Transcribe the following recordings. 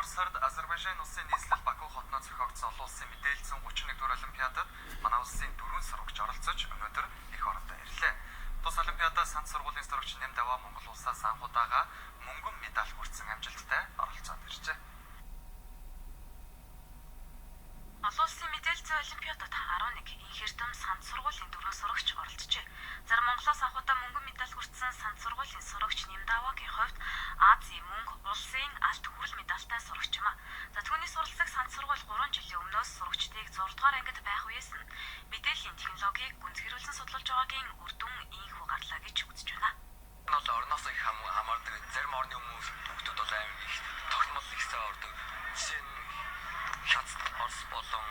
Дугаар сард Азербайжан улсын нийслэл Баку хотноо зохиогдсон олон улсын мэдээлэл 31 дугаар олимпиадад манай улсын 4 сурагч оролцож өнөөдөр эх орондоо ирлээ. Тус олимпиадад санц сургуулийн сурагч Нэмд Аваа Монгол улсаас анх удаага мөнгөн медаль хүртсэн амжилттай оролцоод иржээ. Олон улсын мэдээлэл зүйн олимпиадад 11 инхэрдэм санц сургуулийн 4 сурагч оролцжээ. Зарим Монголоос анх удаа мөнгөн медаль хүртсэн санц сургуулийн сурагч Нэмд Аваагийн хувьд Азийн мөнгө улсын алт хүрэл медальтай сурагч юм а. За түүний суралцах санц сургууль 3 жилийн өмнөөс сурагчдыг 6 дугаар ангид байх үеэс нь мэдээллийн технологиг гүнзгийрүүлсэн судалж байгаагийн үр дүн ийхүү гарлаа гэж үзэж байна. Энэ бол орноос их хамаардаг. Зарим орны хүмүүс хүүхдүүд бол амар их тогтмол ихсээ ордог. Жишээ нь Хятад, Орос болон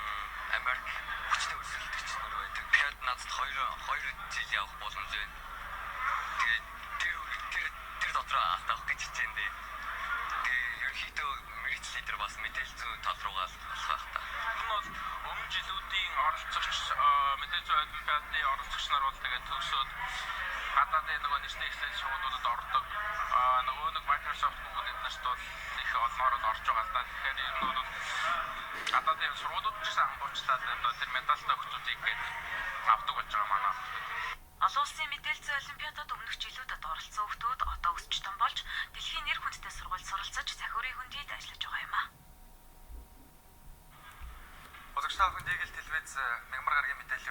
Америк хүчтэй өрсөлдөгч нар байдаг. Тэгэхээр надад 2 жил явах боломж байна. Тэгээд тэр дотроо авах гэж хичээндээ. Тэгээд ерөнхийдөө мэрэгч лидер бас мэдээлэл зүйн тал руугаа болох байх та. Энэ бол өмнө жилүүдийн оролцогч мэдээлэл зүйн олимпиадын оролцогч нар бол тэгээд төгсөөд гадаадын нөгөө нийслэлийн ихлэл шуудуудад ордог. Нөгөө нэг Microsoft Google эднэрт бол их олноор орж байгаа л да. Тэгэхээр энэ бол гадаадын сургуулиуд ч гэсэн анхуучлаад тэр медальтай хүмүүсийг авдаг болж байгаа манай. Олон улсын мэдээлэл зүйн олимпиадад өмнөх жилүүдэд оролцсон хүмүүс одоо өсч том болж дэлхийн нэр хүндтэй сургуульд суралцаж захиурын хүндийд ажиллаж байгаа юм а. Үзэгч та бүхэнд Игэл телевиз мягмар гарагийн мэдээлэл